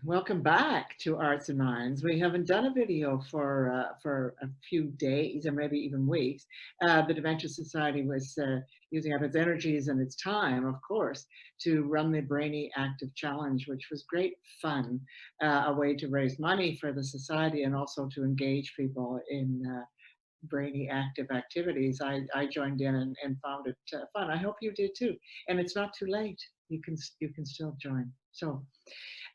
Welcome back to Arts and Minds. We haven't done a video for a few days or maybe even weeks. The Dementia Society was using up its energies and its time, of course, to run the Brainy Active Challenge, which was great fun, a way to raise money for the society and also to engage people in brainy active activities. I joined in and found it fun. I hope you did too. And it's not too late. You can still join. So.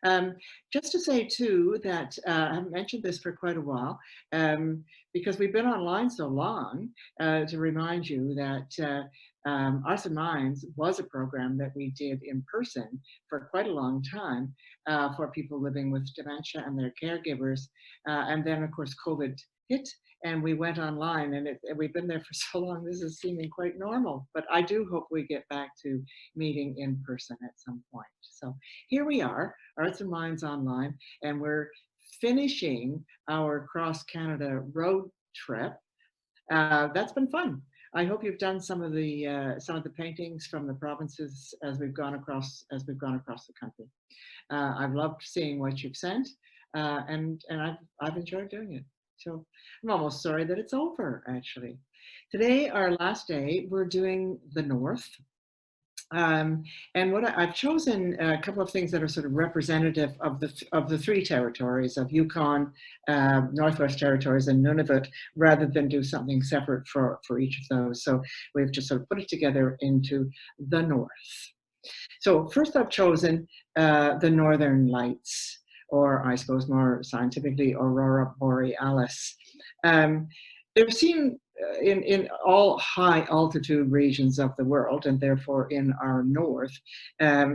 Um, just to say too that I haven't mentioned this for quite a while because we've been online so long, to remind you that Arts and Minds was a program that we did in person for quite a long time for people living with dementia and their caregivers. And then of course COVID hit and we went online, and we've been there for so long, this is seeming quite normal. But I do hope we get back to meeting in person at some point. So here we are, Arts and Minds Online, and we're finishing our cross Canada road trip. That's been fun. I hope you've done some of the paintings from the provinces as we've gone across the country. I've loved seeing what you've sent, and I've enjoyed doing it. So I'm almost sorry that it's over, actually. Today, our last day, we're doing the North. And what I've chosen a couple of things that are sort of representative of the three territories of Yukon, Northwest Territories, and Nunavut, rather than do something separate for each of those. So we've just sort of put it together into the North. So first I've chosen the Northern Lights, or I suppose more scientifically, Aurora Borealis. They're seen in all high altitude regions of the world, and therefore in our north.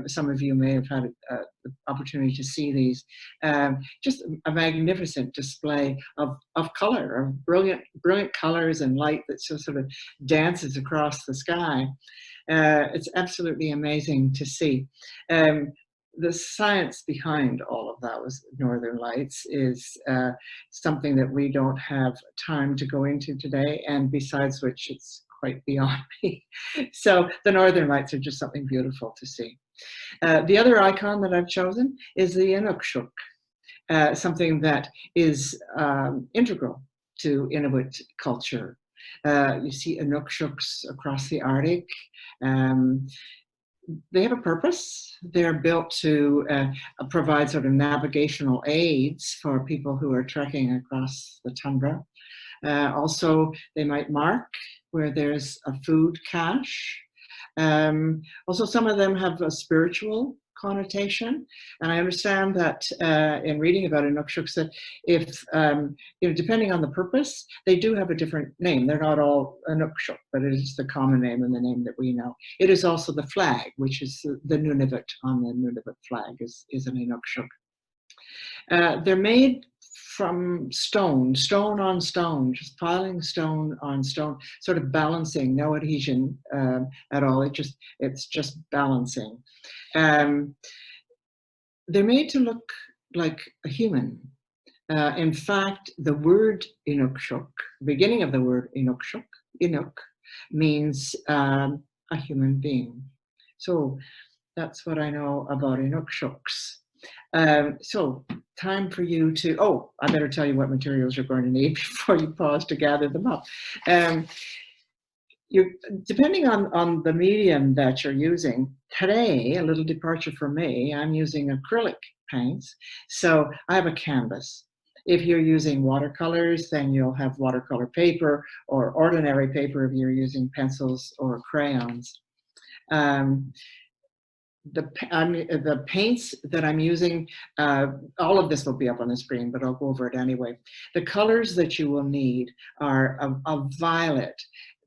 Some of you may have had the opportunity to see these. Just a magnificent display of color, of brilliant colors and light that sort of dances across the sky. It's absolutely amazing to see. The science behind all of those Northern Lights is something that we don't have time to go into today, and besides which it's quite beyond me. So the Northern Lights are just something beautiful to see. The other icon that I've chosen is the Inukshuk, something that is integral to Inuit culture. You see Inukshuks across the Arctic. They have a purpose. They're built to provide sort of navigational aids for people who are trekking across the tundra. Also, they might mark where there's a food cache. Also, some of them have a spiritual connotation, and I understand that in reading about Inukshuks that if depending on the purpose, they do have a different name. They're not all Inukshuk, but it is the common name and the name that we know. It is also the flag, which is the Nunavut on the Nunavut flag is an Inukshuk. They're made from stone on stone, just piling stone on stone, sort of balancing, no adhesion at all. It's just balancing. They're made to look like a human. In fact, the word Inukshuk, beginning of the word Inukshuk, Inuk, means a human being. So that's what I know about Inukshuks. So time for you to, I better tell you what materials you're going to need before you pause to gather them up. Depending on the medium that you're using, today, a little departure for me, I'm using acrylic paints. So I have a canvas. If you're using watercolors, then you'll have watercolor paper or ordinary paper if you're using pencils or crayons. The paints that I'm using, all of this will be up on the screen, but I'll go over it anyway. The colors that you will need are a violet.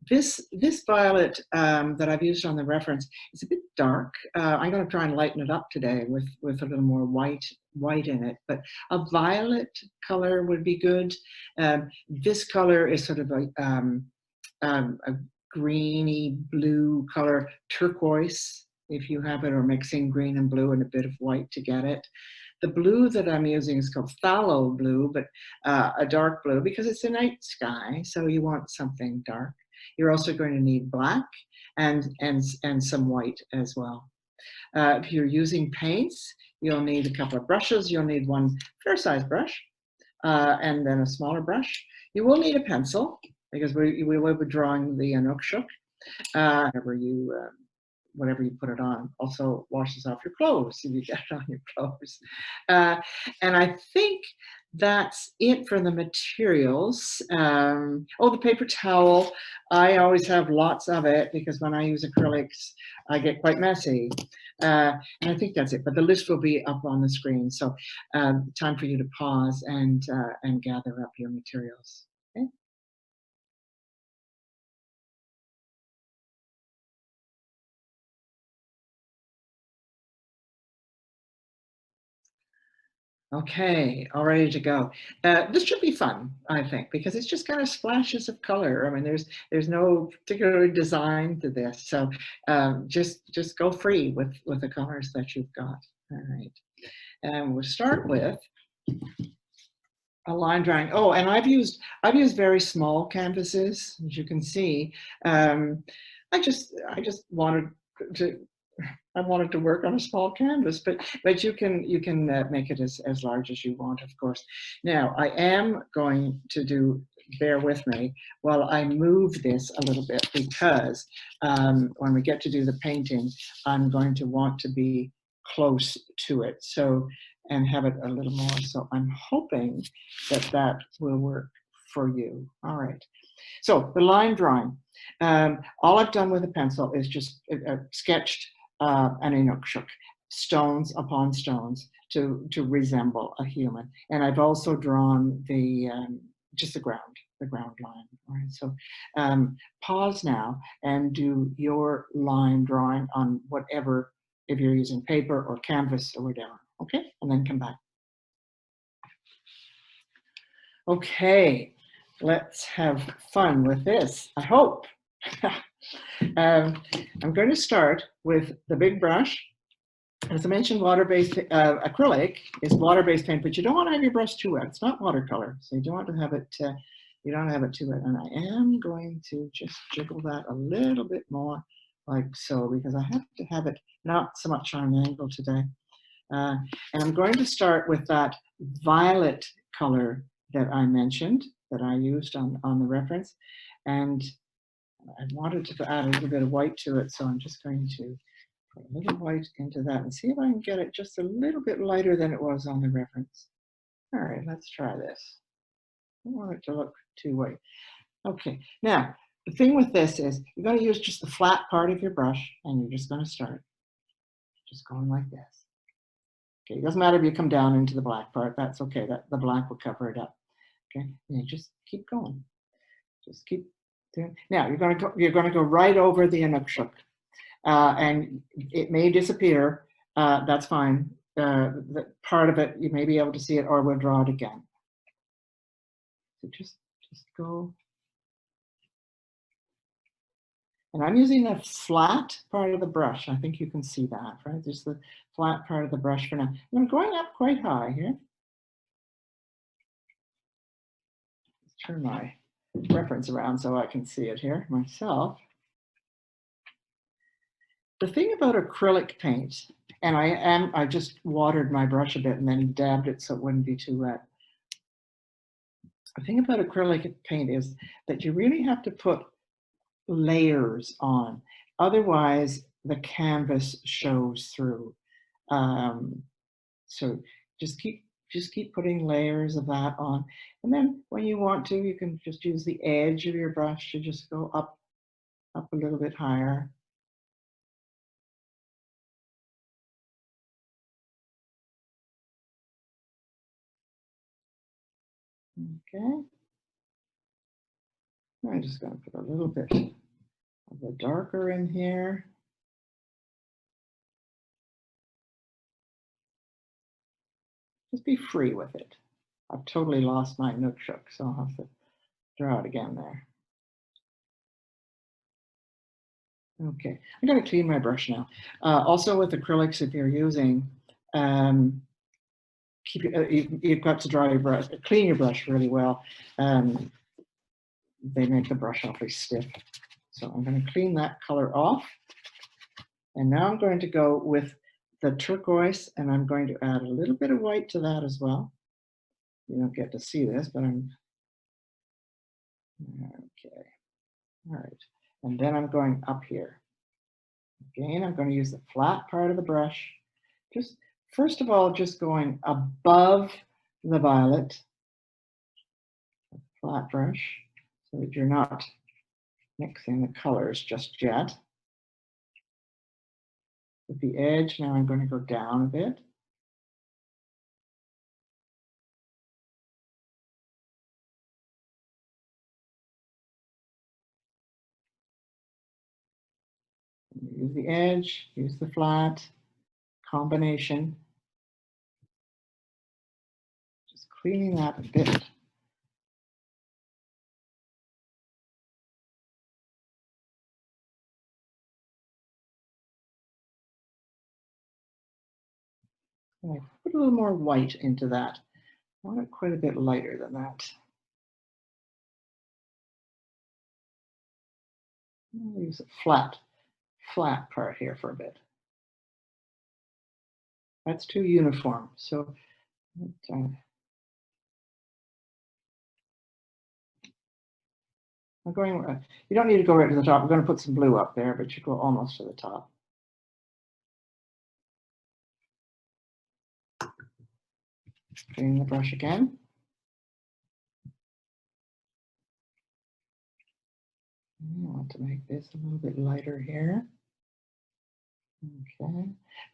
This violet that I've used on the reference is a bit dark. I'm going to try and lighten it up today with a little more white in it, but a violet color would be good. This color is sort of a greeny blue color, turquoise, if you have it, or mixing green and blue and a bit of white to get it. The blue that I'm using is called phthalo blue, but a dark blue because it's a night sky, so you want something dark. You're also going to need black and some white as well. If you're using paints, You'll need a couple of brushes. You'll need one fair-sized brush and then a smaller brush. You will need a pencil because we will be drawing the Inukshuk. Whatever you put it on also washes off your clothes if you get it on your clothes. And I think that's it for the materials. Oh, the paper towel. I always have lots of it because when I use acrylics, I get quite messy. And I think that's it. But the list will be up on the screen. So time for you to pause and gather up your materials. Okay? Okay, all ready to go. This should be fun, I think, because it's just kind of splashes of color. I mean, there's no particular design to this, so just go free with the colors that you've got. All right, and we'll start with a line drawing. Oh, and I've used very small canvases, as you can see. I just wanted to I wanted to work on a small canvas, but you can make it as large as you want, of course. Now I am going to bear with me while I move this a little bit because when we get to do the painting, I'm going to want to be close to it. So and have it a little more. So I'm hoping that will work for you. All right. So the line drawing. All I've done with a pencil is just sketched an Inukshuk, stones upon stones to resemble a human. And I've also drawn the just the ground line. All right. So pause now and do your line drawing on whatever, if you're using paper or canvas or whatever. Okay, and then come back. Okay, let's have fun with this, I hope. I'm going to start with the big brush. As I mentioned, water-based acrylic is water-based paint, but you don't want to have your brush too wet. It's not watercolor, so you don't want to have it. You don't have it too wet. And I am going to just jiggle that a little bit more, like so, because I have to have it not so much on an angle today. And I'm going to start with that violet color that I mentioned, that I used on the reference. And I wanted to add a little bit of white to it, so I'm just going to put a little white into that and see if I can get it just a little bit lighter than it was on the reference. All right, let's try this. I don't want it to look too white. Okay, now the thing with this is you're going to use just the flat part of your brush and you're just going to start just going like this. Okay, it doesn't matter if you come down into the black part, that's okay, the black will cover it up. Okay, and you just keep going. Just keep doing. Now you're going to go right over the Inukshuk. And it may disappear, that's fine. The part of it, you may be able to see it, or we'll draw it again. So just go. And I'm using the flat part of the brush. I think you can see that, right? Just the flat part of the brush for now. I'm going up quite high here. Let's turn my reference around so I can see it here myself. The thing about acrylic paint, and I just watered my brush a bit and then dabbed it so it wouldn't be too wet. The thing about acrylic paint is that you really have to put layers on. Otherwise, the canvas shows through. So just keep putting layers of that on. And then when you want to, you can just use the edge of your brush to just go up a little bit higher. Okay. I'm just going to put a little bit of the darker in here. Just be free with it. I've totally lost my Inukshuk, so I'll have to draw it again there. Okay, I'm going to clean my brush now. Also with acrylics, if you're using, you've got to dry your brush, clean your brush really well. They make the brush awfully stiff. So I'm going to clean that color off. And now I'm going to go with the turquoise, and I'm going to add a little bit of white to that as well. You don't get to see this, but I'm, okay, all right. And then I'm going up here. Again, I'm going to use the flat part of the brush. Just, first of all, just going above the violet, flat brush, so that you're not mixing the colors just yet. With the edge, now I'm going to go down a bit. Use the edge, use the flat, combination. Just cleaning that a bit. And I put a little more white into that. I want it quite a bit lighter than that. I'll use a flat part here for a bit. That's too uniform. So I'm going, you don't need to go right to the top. We're going to put some blue up there, but you go almost to the top. Clean the brush again. I want to make this a little bit lighter here. Okay.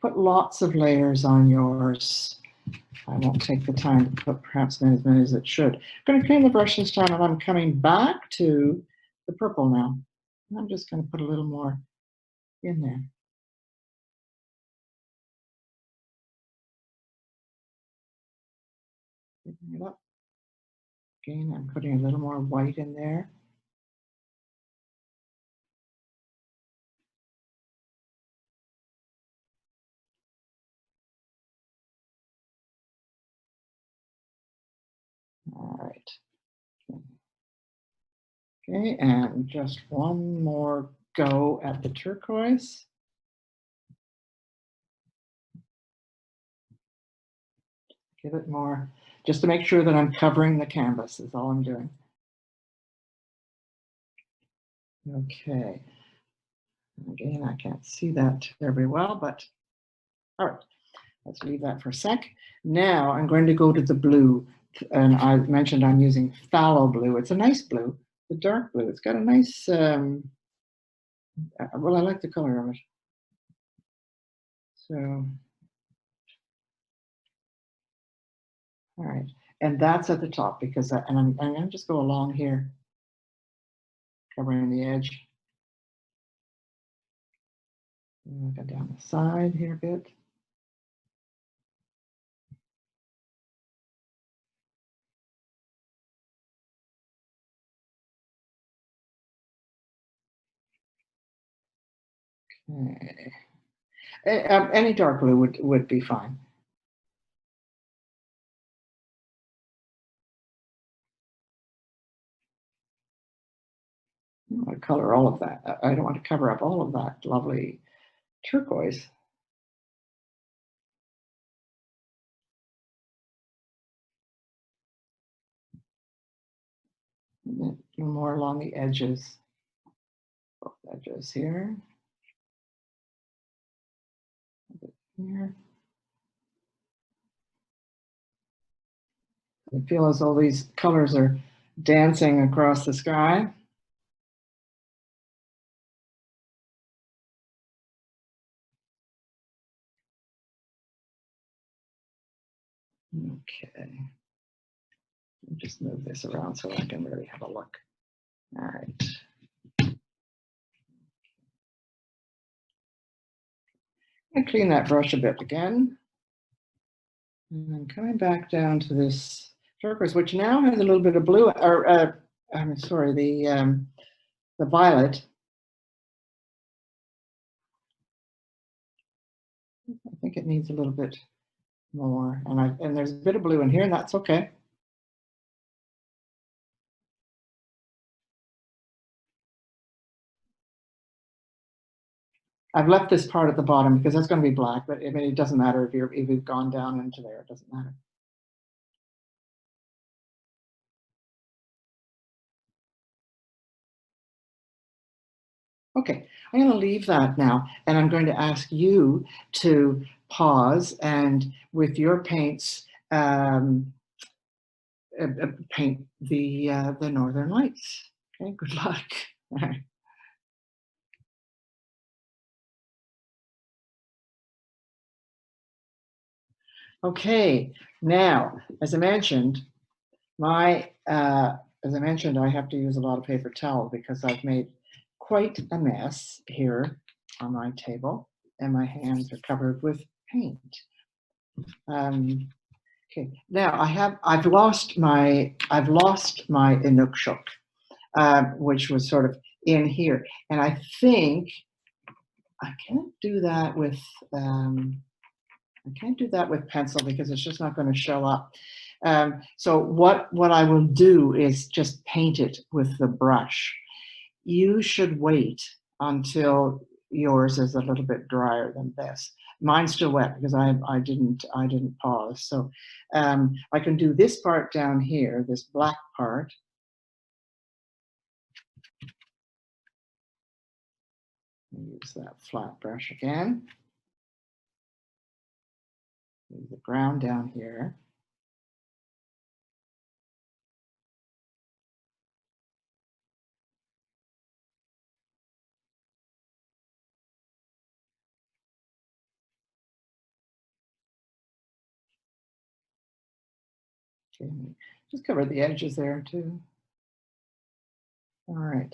Put lots of layers on yours. I won't take the time to put perhaps as many as it should. I'm going to clean the brush this time, and I'm coming back to the purple now. And I'm just going to put a little more in there. Picking it up. Again, I'm putting a little more white in there. All right. Okay, and just one more go at the turquoise. Give it more, just to make sure that I'm covering the canvas is all I'm doing. Okay. Again, I can't see that very well, but all right. Let's leave that for a sec. Now I'm going to go to the blue, and I mentioned I'm using phthalo blue. It's a nice blue, the dark blue. It's got a nice, well, I like the color of it. So, all right, and that's at the top because, and I'm going to just go along here, covering the edge. And go down the side here a bit. Okay. Any dark blue would be fine. I don't want to color all of that. I don't want to cover up all of that lovely turquoise. And then more along the edges. Both edges here. A bit here. I feel as though these colors are dancing across the sky. Okay. I'll just move this around so I can really have a look. All right. I clean that brush a bit again. And then coming back down to this turquoise, which now has a little bit of blue, or I'm sorry, the violet. I think it needs a little bit more, and there's a bit of blue in here, and that's okay. I've left this part at the bottom because that's going to be black, but I mean, it doesn't matter if you've gone down into there, it doesn't matter. Okay, I'm going to leave that now, and I'm going to ask you to pause and with your paints, paint the Northern Lights. Okay, good luck. All right. Okay, now, as I mentioned, as I mentioned, I have to use a lot of paper towel because I've made quite a mess here on my table, and my hands are covered with paint. Okay, now I've lost my Inukshuk, which was sort of in here, and I think I can't do that with pencil because it's just not going to show up. So what I will do is just paint it with the brush. You should wait until yours is a little bit drier than this. Mine's still wet because I didn't pause. So I can do this part down here, this black part. Use that flat brush again. Use the brown down here. Okay, just cover the edges there too. All right,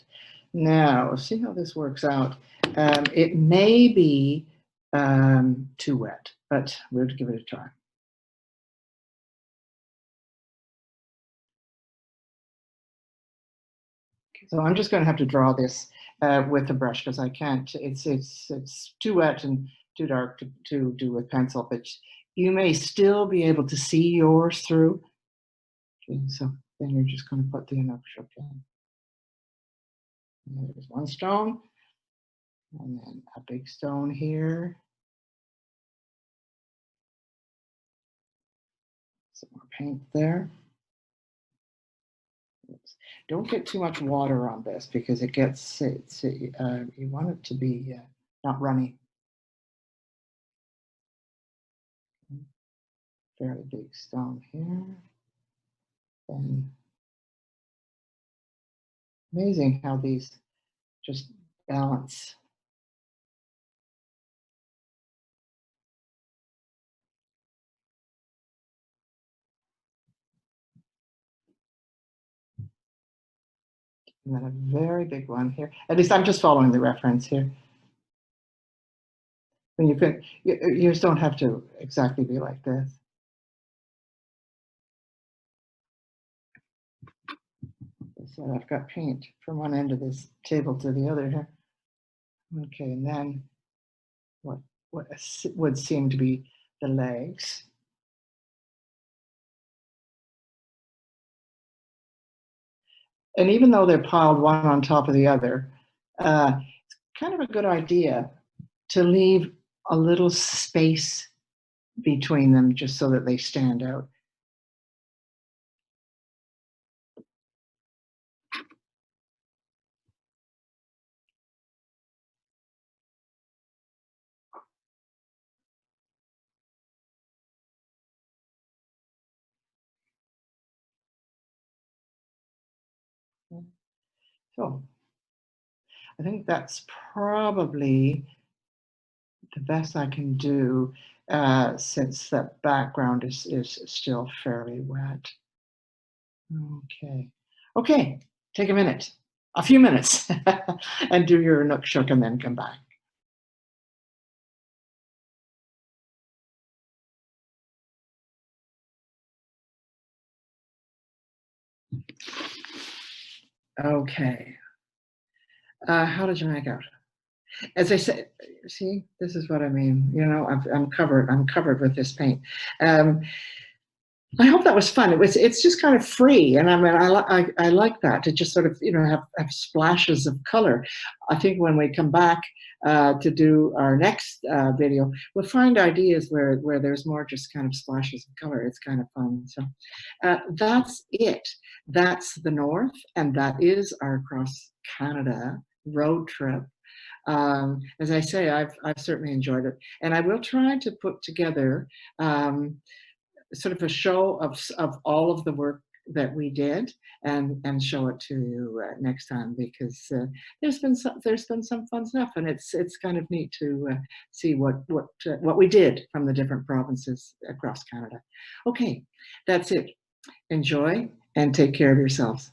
now see how this works out. It may be too wet, but we'll give it a try. So I'm just going to have to draw this with a brush because I can't. It's too wet and too dark to do with pencil. But you may still be able to see yours through. Okay, so then you're just going to put the Inukshuk in. And there's one stone, and then a big stone here. Some more paint there. Oops. Don't get too much water on this because it gets you want it to be not runny. Fairly big stone here. And amazing how these just balance. And then a very big one here. At least I'm just following the reference here. When you just don't have to exactly be like this. So I've got paint from one end of this table to the other here. Okay, and then what would seem to be the legs. And even though they're piled one on top of the other, it's kind of a good idea to leave a little space between them just so that they stand out. So I think that's probably the best I can do since that background is still fairly wet. Okay. Okay, take a few minutes, and do your Inukshuk and then come back. Okay. How did you make out? As I said, see, this is what I mean. You know, I'm covered with this paint. Um, I hope that was fun. It's just kind of free, and I mean, I like that to just sort of, you know, have splashes of color. I think when we come back to do our next video, we'll find ideas where there's more just kind of splashes of color. It's kind of fun. So that's it. That's the North, and that is our Across Canada road trip. As I say, I've certainly enjoyed it, and I will try to put together sort of a show of all of the work that we did and show it to you next time, because there's been some fun stuff, and it's kind of neat to see what we did from the different provinces across Canada. Okay, that's it. Enjoy and take care of yourselves.